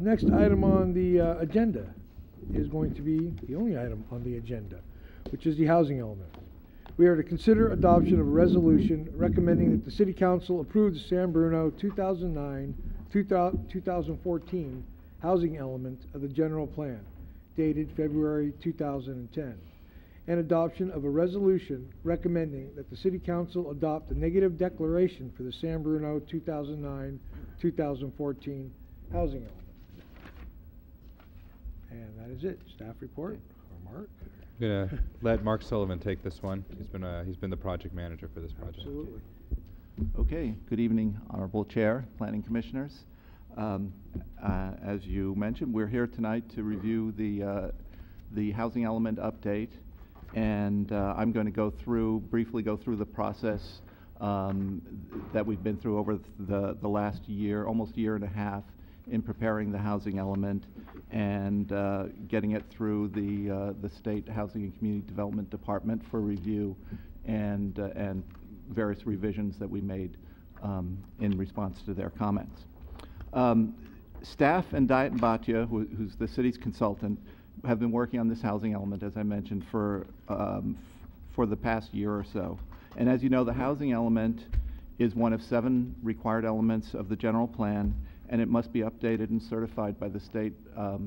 Next item on the agenda is going to be the only item on the agenda, which is the housing element. We are to consider adoption of a resolution recommending that the City Council approve the San Bruno 2009-2014 housing element of the general plan, dated February 2010, and adoption of a resolution recommending that the City Council adopt a negative declaration for the San Bruno 2009-2014 housing element. And that is it. Staff report or Mark? I'm gonna let Mark Sullivan take this one. He's been the project manager for this project. Absolutely. Okay. Good evening, Honorable Chair, Planning Commissioners. As you mentioned, we're here tonight to review the housing element update, and I'm going to briefly go through the process that we've been through over the last year, almost year and a half, in preparing the housing element and getting it through the State Housing and Community Development Department for review and various revisions that we made in response to their comments. Staff and Diet and Bhatia, who's the city's consultant, have been working on this housing element, as I mentioned, for the past year or so. And as you know, the housing element is one of 7 required elements of the general plan, and it must be updated and certified by the State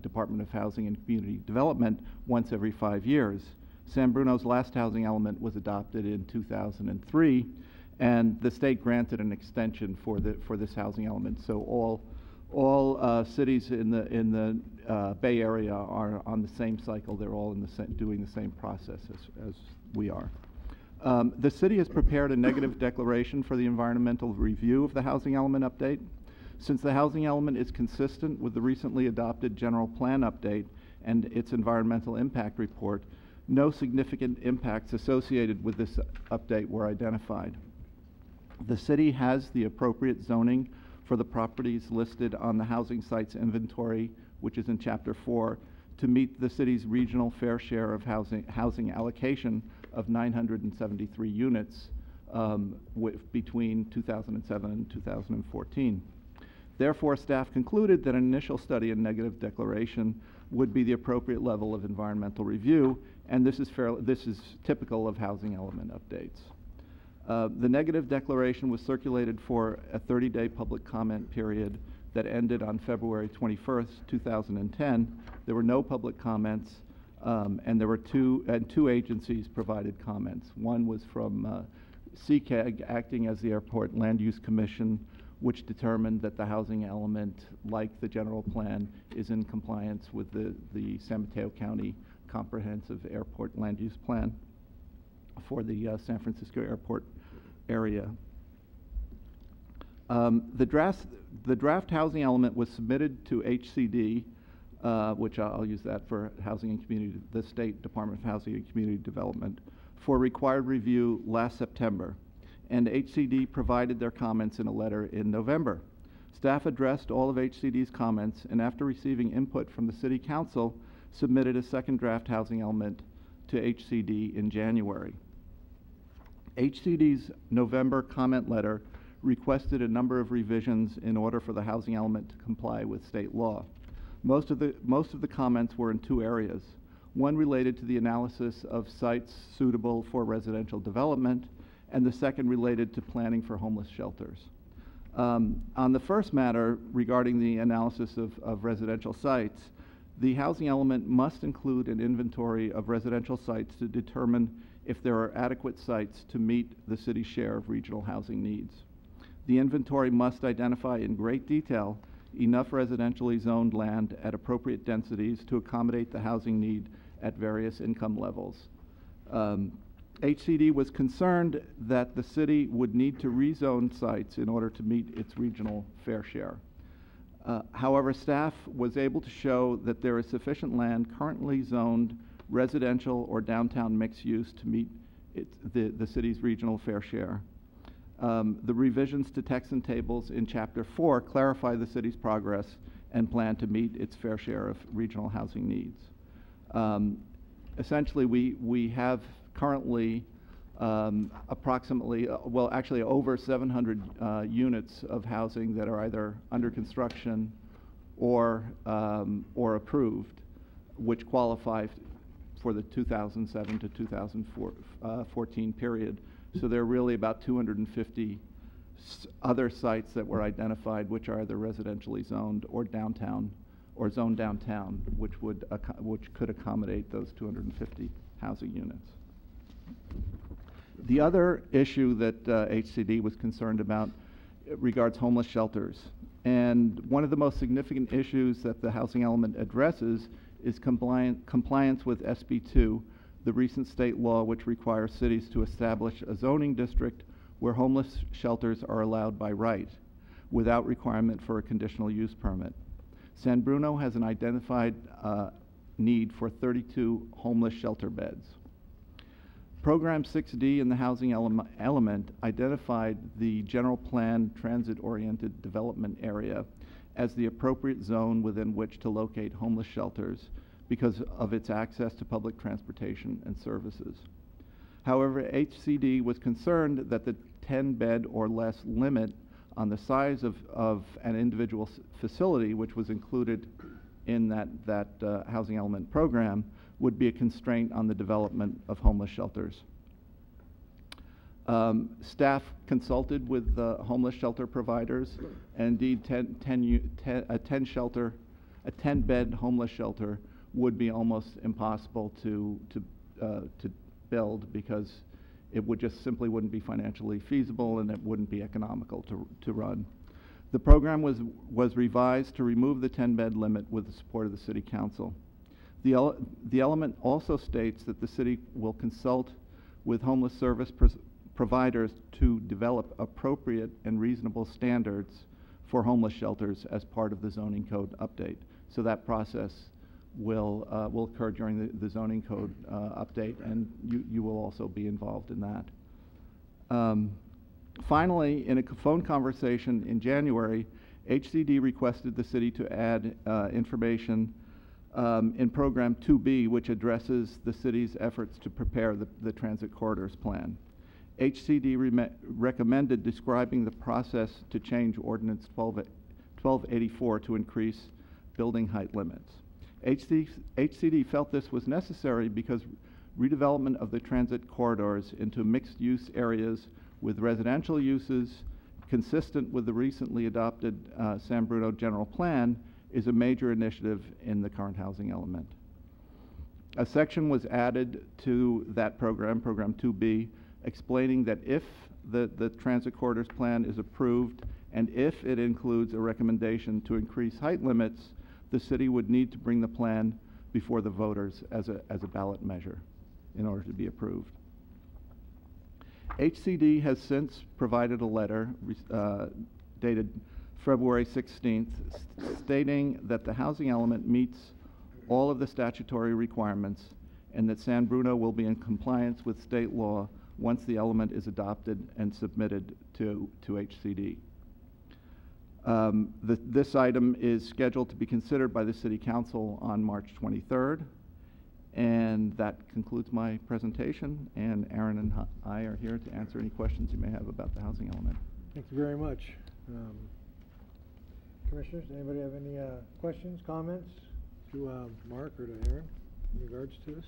Department of Housing and Community Development once every 5 years. San Bruno's last housing element was adopted in 2003, and the state granted an extension for this housing element. So all cities in the Bay Area are on the same cycle. They're all doing the same process as we are. The city has prepared a negative declaration for the environmental review of the housing element update. Since the housing element is consistent with the recently adopted general plan update and its environmental impact report, no significant impacts associated with this update were identified. The city has the appropriate zoning for the properties listed on the housing sites inventory, which is in Chapter 4, to meet the city's regional fair share of housing allocation of 973 units between 2007 and 2014. Therefore, staff concluded that an initial study and negative declaration would be the appropriate level of environmental review, and this is typical of housing element updates. The negative declaration was circulated for a 30-day public comment period that ended on February 21st, 2010. There were no public comments, and there were two agencies provided comments. One was from CCAG, acting as the Airport Land Use Commission, which determined that the housing element, like the general plan, is in compliance with the San Mateo County Comprehensive Airport Land Use Plan for the San Francisco Airport area. The draft housing element was submitted to HCD, which I'll use that for Housing and Community, the State Department of Housing and Community Development, for required review last September, and HCD provided their comments in a letter in November. Staff addressed all of HCD's comments, and after receiving input from the City Council, submitted a second draft housing element to HCD in January. HCD's November comment letter requested a number of revisions in order for the housing element to comply with state law. Most of the comments were in 2 areas. One related to the analysis of sites suitable for residential development, and the second related to planning for homeless shelters. On the first matter, regarding the analysis of residential sites, the housing element must include an inventory of residential sites to determine if there are adequate sites to meet the city's share of regional housing needs. The inventory must identify in great detail enough residentially zoned land at appropriate densities to accommodate the housing need at various income levels. HCD was concerned that the city would need to rezone sites in order to meet its regional fair share. However, staff was able to show that there is sufficient land currently zoned residential or downtown mixed use to meet the city's regional fair share. The revisions to Texan tables in Chapter 4 clarify the city's progress and plan to meet its fair share of regional housing needs. Essentially, we have currently approximately, well, actually over 700 units of housing that are either under construction or approved, which qualify for the 2007 to 2014 period. So there are really about 250 other sites that were identified, which are either residentially zoned or downtown, or zoned downtown, which could accommodate those 250 housing units. The other issue that HCD was concerned about regards homeless shelters. And one of the most significant issues that the housing element addresses is compliance with SB2, the recent state law which requires cities to establish a zoning district where homeless shelters are allowed by right, without requirement for a conditional use permit. San Bruno has an identified need for 32 homeless shelter beds. Program 6D in the housing element identified the general plan transit-oriented development area as the appropriate zone within which to locate homeless shelters because of its access to public transportation and services. However, HCD was concerned that the 10-bed or less limit on the size of an individual facility, which was included in that housing element program, would be a constraint on the development of homeless shelters. Staff consulted with homeless shelter providers, and indeed a 10-bed homeless shelter would be almost impossible to build because it would just simply wouldn't be financially feasible and it wouldn't be economical to run. The program was revised to remove the 10-bed limit with the support of the City Council. The element also states that the city will consult with homeless service providers to develop appropriate and reasonable standards for homeless shelters as part of the zoning code update. So that process will occur during the zoning code update, and you will also be involved in that. Finally, in a phone conversation in January, HCD requested the city to add information in Program 2B, which addresses the city's efforts to prepare the transit corridors plan. HCD recommended describing the process to change Ordinance 1284 to increase building height limits. HCD felt this was necessary because redevelopment of the transit corridors into mixed-use areas with residential uses consistent with the recently adopted San Bruno General Plan is a major initiative in the current housing element. A section was added to that program, Program 2B, explaining that if the transit corridors plan is approved and if it includes a recommendation to increase height limits, the city would need to bring the plan before the voters as a ballot measure in order to be approved. HCD has since provided a letter dated February 16th stating that the housing element meets all of the statutory requirements and that San Bruno will be in compliance with state law once the element is adopted and submitted to HCD. This item is scheduled to be considered by the City Council on March 23rd. And that concludes my presentation, and Aaron and I are here to answer any questions you may have about the housing element. Thank you very much. Commissioners, anybody have any questions, comments to Mark or to Aaron in regards to this?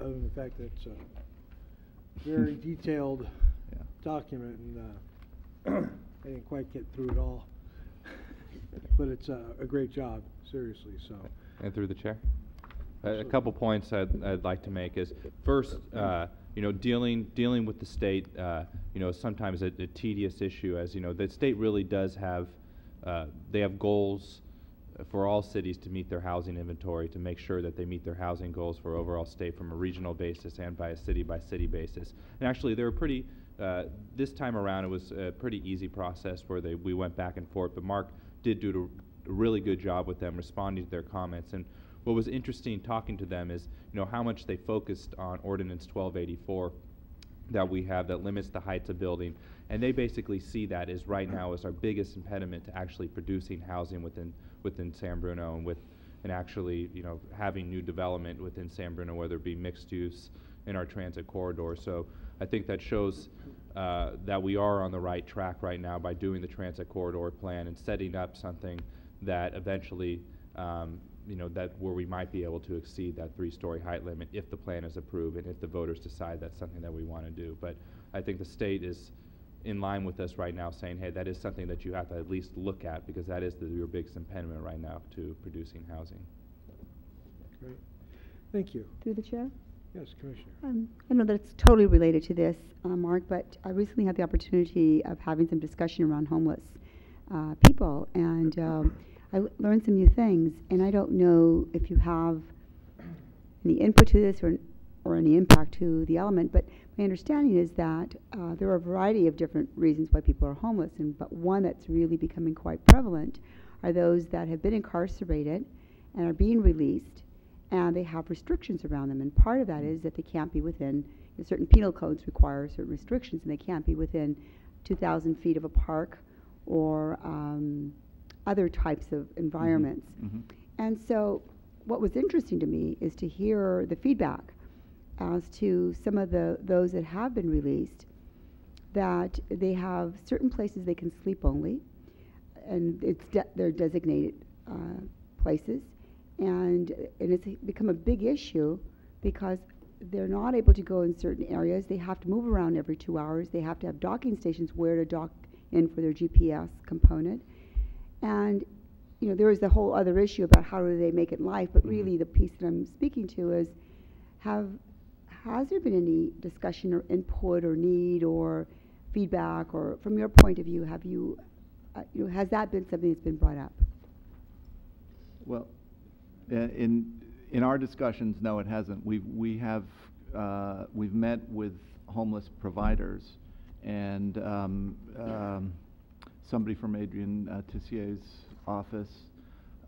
Other than the fact that it's a very detailed document, and I didn't quite get through it all, but it's a great job, seriously. So. And through the chair. A couple points I'd like to make is first, dealing with the state, sometimes a tedious issue, as the state really does have, they have goals for all cities to meet their housing inventory, to make sure that they meet their housing goals for overall state from a regional basis and by a city basis. And actually, they were pretty. This time around, it was a pretty easy process where we went back and forth. But Mark did do a really good job with them responding to their comments. And what was interesting talking to them is, how much they focused on Ordinance 1284 that we have that limits the heights of building. And they basically see that as right now as our biggest impediment to actually producing housing within San Bruno and actually, having new development within San Bruno, whether it be mixed use in our transit corridor. So I think that shows that we are on the right track right now by doing the transit corridor plan and setting up something that eventually, that where we might be able to exceed that 3-story height limit if the plan is approved and if the voters decide that's something that we want to do. But I think the state is in line with us right now, saying, hey, that is something that you have to at least look at, because that is your biggest impediment right now to producing housing. Great. Thank you. Through the chair? Yes, Commissioner. I know that it's totally related to this, Mark, but I recently had the opportunity of having some discussion around homeless people, and I learned some new things, and I don't know if you have any input to this or any impact to the element, but my understanding is that there are a variety of different reasons why people are homeless, but one that's really becoming quite prevalent are those that have been incarcerated and are being released, and they have restrictions around them. And part of that is that they can't be within, certain penal codes require certain restrictions, and they can't be within 2,000 feet of a park or other types of environments. Mm-hmm. And so what was interesting to me is to hear the feedback as to some of those that have been released, that they have certain places they can sleep only, and they're designated places, and it's become a big issue because they're not able to go in certain areas. They have to move around every 2 hours. They have to have docking stations where to dock in for their GPS component. And there is the whole other issue about how do they make it in life, but really the piece that I'm speaking to is, has there been any discussion or input or need or feedback, or from your point of view, have you, has that been something that's been brought up? Well, in our discussions, no, it hasn't. We've met with homeless providers, and somebody from Adrian Tissier's office,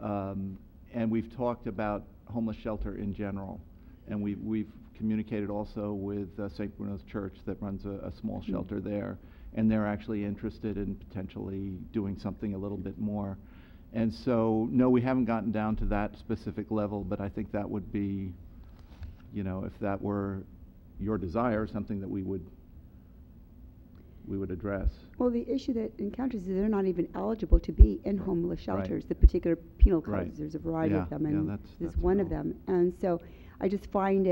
and we've talked about homeless shelter in general, and we've communicated also with St. Bruno's Church that runs a small shelter there, and they're actually interested in potentially doing something a little bit more. And so, no, we haven't gotten down to that specific level, but I think that would be, if that were your desire, something that we would address. Well, the issue that encounters is they're not even eligible to be in homeless shelters, Right. The particular penal codes. Right. There's a variety of them, and that's this is one of real. them. And so I just find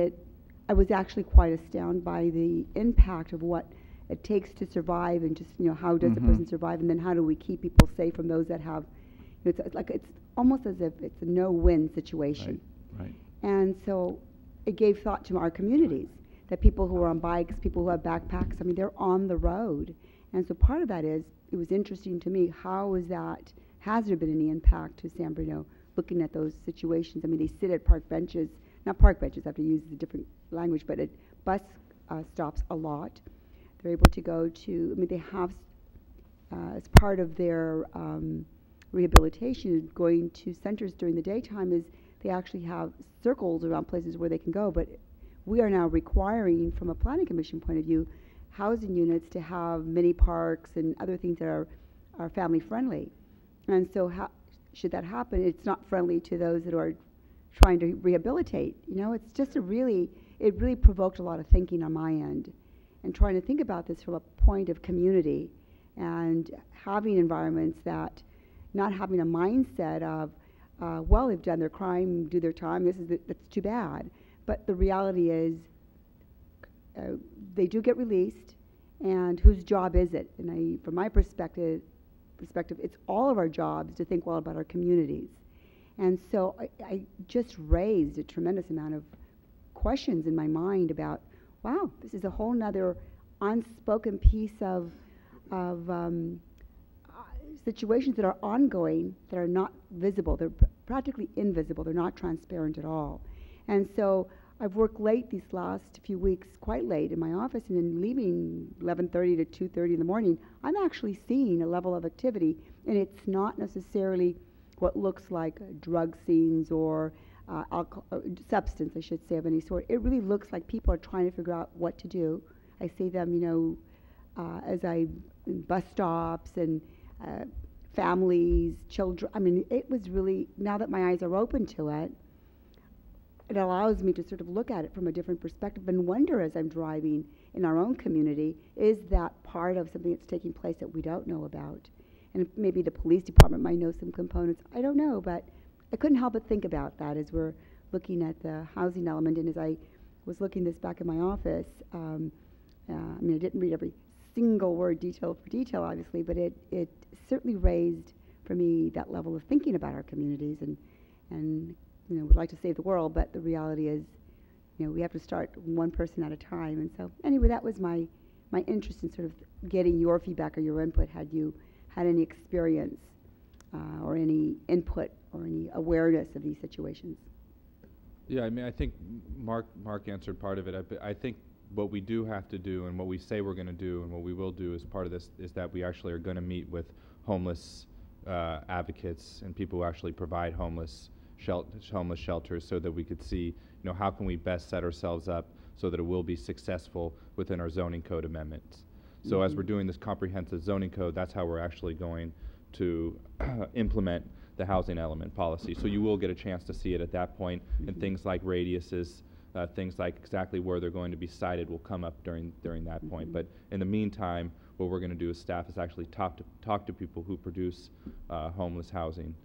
I was actually quite astounded by the impact of what it takes to survive, and just, how does a person survive, and then how do we keep people safe from those that have, it's almost as if it's a no-win situation. Right. And so it gave thought to our communities, that people who are on bikes, people who have backpacks, they're on the road. And so part of that is, it was interesting to me, has there been any impact to San Bruno looking at those situations? They sit at park benches, not park benches, I have to use a different language, but at bus stops a lot. They're able to go to, they have, as part of their rehabilitation, going to centers during the daytime, is they actually have circles around places where they can go, but we are now requiring, from a planning commission point of view, housing units to have mini parks and other things that are family friendly. And so should that happen, it's not friendly to those that are trying to rehabilitate. It's just it really provoked a lot of thinking on my end, and trying to think about this from a point of community, and having environments that, not having a mindset of, well, they've done their crime, do their time, that's too bad. But the reality is, they do get released, and whose job is it? And from my perspective, it's all of our jobs to think well about our communities. And so I just raised a tremendous amount of questions in my mind about, wow, this is a whole nother unspoken piece of situations that are ongoing, that are not visible. They're practically invisible. They're not transparent at all. And so I've worked late these last few weeks, quite late in my office, and then leaving 11:30 to 2:30 in the morning, I'm actually seeing a level of activity, and it's not necessarily what looks like drug scenes or substance, I should say, of any sort. It really looks like people are trying to figure out what to do. I see them, as bus stops and families, children. It was really, now that my eyes are open to it, it allows me to sort of look at it from a different perspective and wonder as I'm driving, in our own community, is that part of something that's taking place that we don't know about? And maybe the police department might know some components. I don't know, but I couldn't help but think about that as we're looking at the housing element. And as I was looking this back in my office, I mean, I didn't read every single word detail for detail, obviously, but it certainly raised for me that level of thinking about our communities and you know, would like to save the world, but the reality is, you know, we have to start one person at a time. And so anyway, that was my interest in sort of getting your feedback or your input. Had you had any experience or any input or any awareness of these situations? Yeah, I mean, I think Mark answered part of it. I think what we do have to do and what we say we're going to do and what we will do as part of this is that we actually are going to meet with homeless advocates and people who actually provide homeless shelters, so that we could see, you know, how can we best set ourselves up so that it will be successful within our zoning code amendments. So as we're doing this comprehensive zoning code, that's how we're actually going to implement the housing element policy. So you will get a chance to see it at that point, and things like radiuses, things like exactly where they're going to be sited will come up during that point. But in the meantime, what we're going to do as staff is actually talk to people who produce homeless housing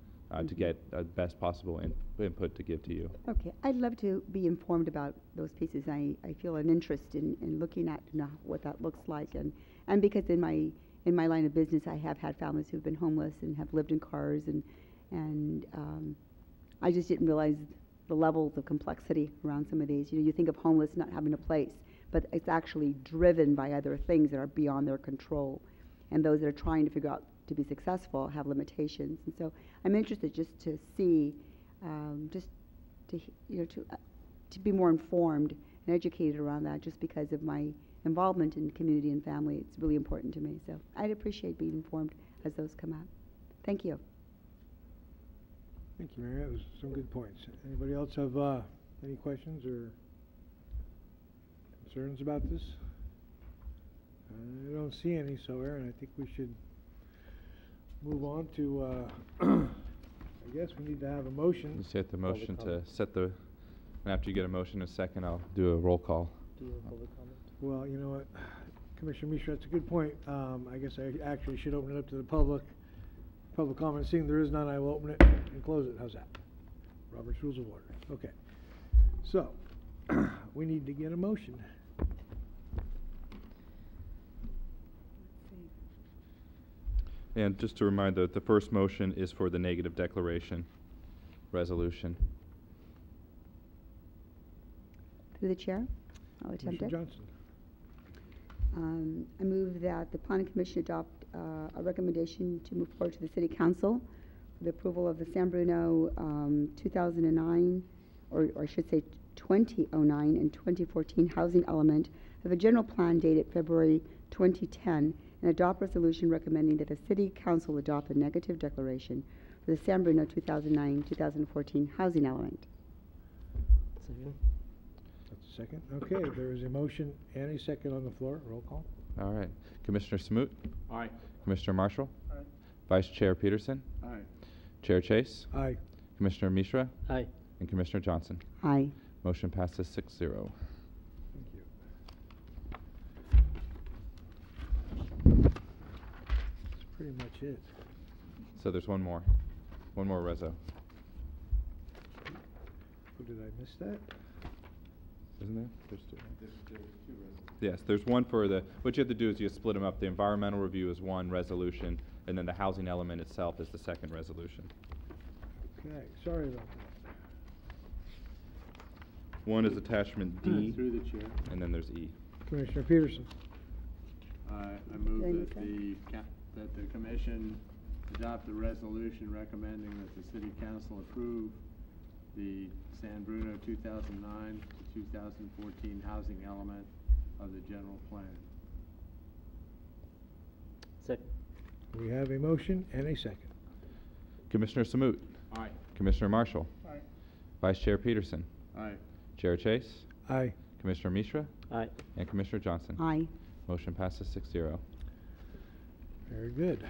to get the best possible input to give to you. Okay, I'd love to be informed about those pieces. I feel an interest in looking at what that looks like, and because in my line of business, I have had families who've been homeless and have lived in cars, and I just didn't realize the levels of complexity around some of these. You know, you think of homeless not having a place, but it's actually driven by other things that are beyond their control, and those that are trying to figure out to be successful have limitations. And so I'm interested just to see, to be more informed and educated around that, just because of my involvement in community and family. It's really important to me. So I'd appreciate being informed as those come out. Thank you. Thank you, Mary. That was some good points. Anybody else have any questions or concerns about this? I don't see any, so Aaron, I think we should move on to, I guess we need to have a motion. You set the motion to set the, and after you get a motion in a second, I'll do a roll call. Do a public comment? Well, you know what, Commissioner Mishra, that's a good point. I guess I actually should open it up to the public. Public comment, seeing there is none, I will open it and close it. How's that? Robert's Rules of Order. Okay. So, we need to get a motion. And just to remind that the first motion is for the negative declaration resolution. Through the chair, I'll attempt it. Commissioner Johnson. I move that the Planning Commission adopt a recommendation to move forward to the City Council for the approval of the San Bruno 2009, or I should say 2009 and 2014 housing element of a general plan dated February 2010, and adopt resolution recommending that the City Council adopt a negative declaration for the San Bruno 2009-2014 housing element. Second. That's a second. Okay, there is a motion and a second on the floor. Roll call. All right. Commissioner Smoot? Aye. Commissioner Marshall? Aye. Vice Chair Peterson? Aye. Chair Chase? Aye. Commissioner Mishra? Aye. And Commissioner Johnson? Aye. Motion passes 6-0. Thank you. That's pretty much it. So there's one more reso. Oh, did I miss that? Isn't there? There's two. Yes, there's one for the, what you have to do is you split them up. The environmental review is one resolution, and then the housing element itself is the second resolution. Okay, sorry about that. One is attachment D, Through the chair. and then there's E. Commissioner Peterson. I move Did I miss that the commission adopt the resolution recommending that the city council approve the San Bruno 2009 to 2014 housing element of the general plan. Second. We have a motion and a second. Commissioner Smoot. Aye. Commissioner Marshall. Aye. Vice Chair Peterson. Aye. Chair Chase. Aye. Commissioner Mishra. Aye. And Commissioner Johnson. Aye. Motion passes 6-0. Very good.